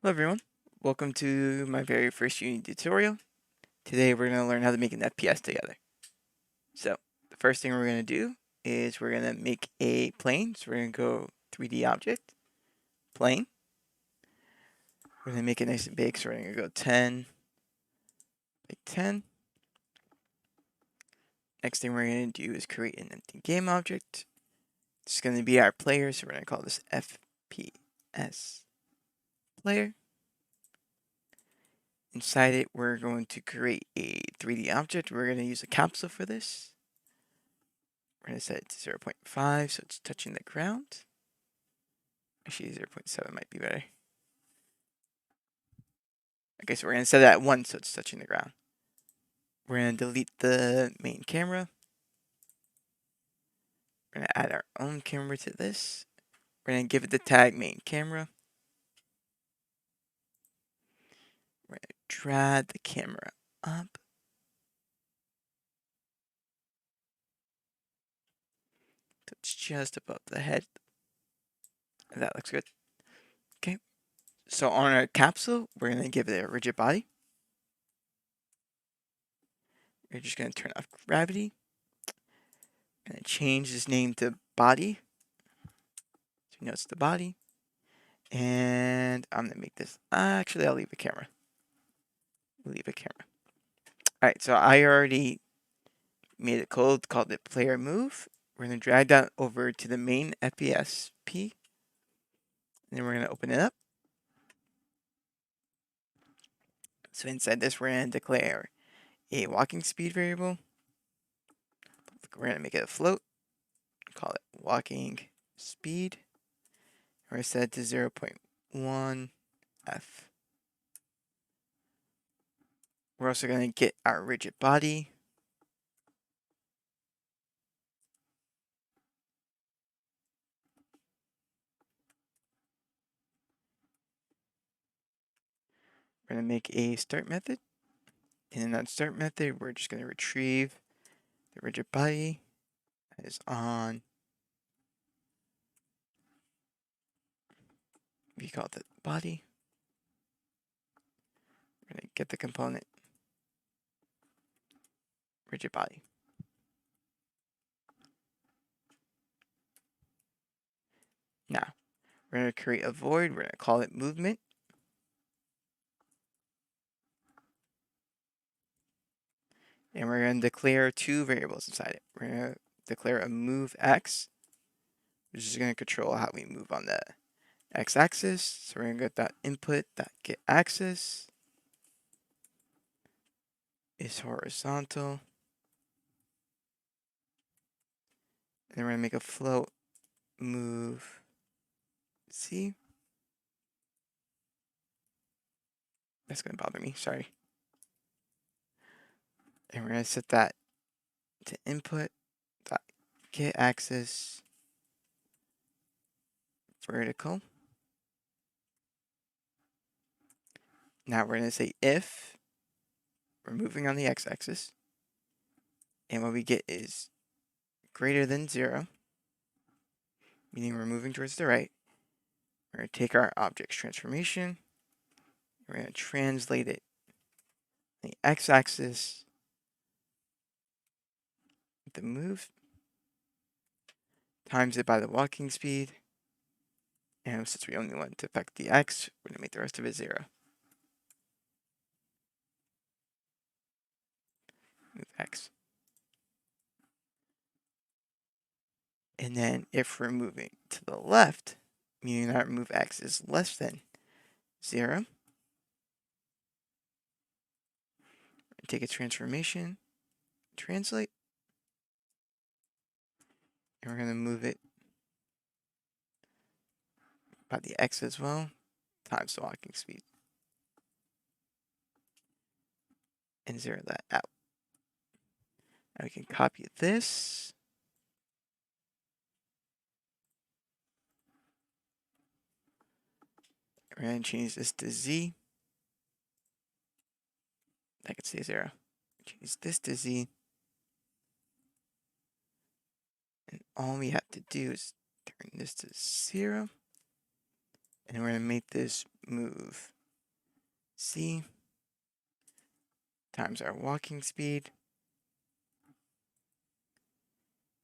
Hello everyone, welcome to my very first Unity tutorial. Today we're going to learn how to make an FPS together. So the first thing we're going to do is we're going to make a plane. So we're going to go 3D object, plane. We're going to make it nice and big, so we're going to go 10 by 10. Next thing we're going to do is create an empty game object. It's going to be our player, so we're going to call this FPS player. Inside it, we're going to create a 3D object. We're going to use a capsule for this. We're going to set it to 0.5 so it's touching the ground. Actually, 0.7 might be better. Okay, so we're going to set it at 1 so it's touching the ground. We're going to delete the main camera. We're going to add our own camera to this. We're going to give it the tag main camera. We're going to drag the camera up. So it's just above the head. And that looks good. Okay. So on our capsule, we're going to give it a rigid body. We're just going to turn off gravity. We're going to change this name to body. So you know it's the body. And I'm going to make this, actually I'll leave a camera. Leave a camera. Alright, so I already made a code, called it player move. We're going to drag that over to the main FPS P. And then we're going to open it up. So inside this, we're going to declare a walking speed variable. We're going to make it a float. Call it walking speed. We're going to set it to 0.1 F. We're also going to get our rigid body. We're going to make a start method. And in that start method, we're just going to retrieve the rigid body that is on, we call it the body. We're going to get the component rigid body. Now, we're going to create a void. We're going to call it movement. And we're going to declare two variables inside it. We're going to declare a move x, which is going to control how we move on the x-axis. So we're going to get that input, that GetAxis is horizontal. And then we're going to make a float move C. That's going to bother me, sorry. And we're going to set that to input dot GetAxis vertical. Now we're going to say if we're moving on the x-axis, and what we get is greater than 0, meaning we're moving towards the right. We're going to take our object's transformation. We're going to translate it on the x-axis, the move, times it by the walking speed. And since we only want to affect the x, we're going to make the rest of it 0. Move x. And then if we're moving to the left, meaning our move x is less than 0, take a transformation, translate, and we're going to move it by the x as well, times the walking speed, and 0 that out. Now we can copy this. We're going to change this to z. I could say 0. Change this to z. And all we have to do is turn this to 0. And we're going to make this move C times our walking speed.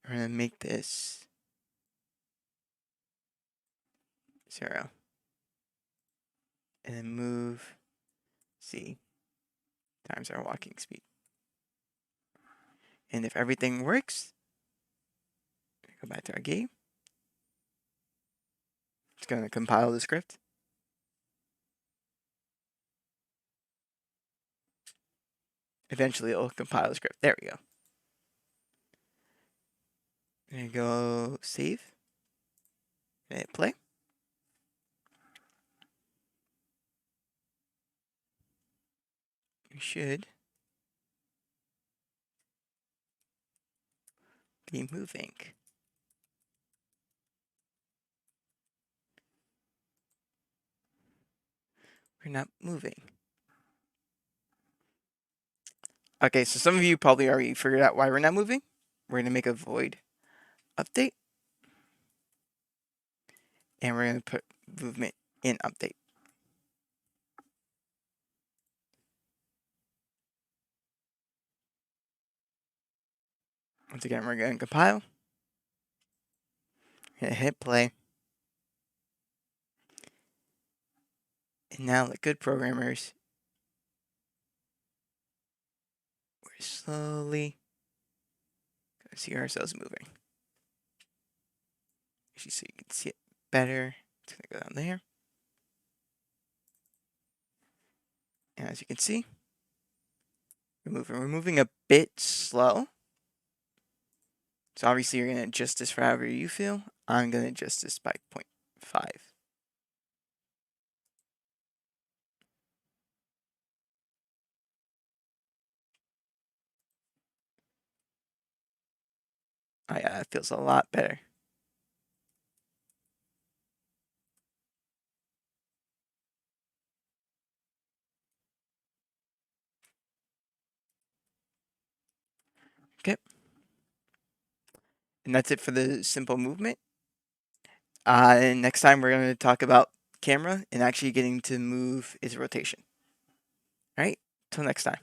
We're going to make this 0. And then move C times our walking speed. And if everything works, go back to our game. It's going to compile the script. Eventually, it'll compile the script. There we go. And go save. And hit play. We should be moving. We're not moving. Okay, so some of you probably already figured out why we're not moving. We're going to make a void update. And we're going to put movement in update. Once again, we're going to compile. We're going to hit play. And now, like good programmers, we're slowly going to see ourselves moving. Actually, so you can see it better. It's going to go down there. And as you can see, we're moving. We're moving a bit slow. So obviously, you're going to adjust this for however you feel. I'm going to adjust this by 0.5. Oh yeah, that feels a lot better. Okay. And that's it for the simple movement. And next time we're going to talk about camera and actually getting to move its rotation. All right, till next time.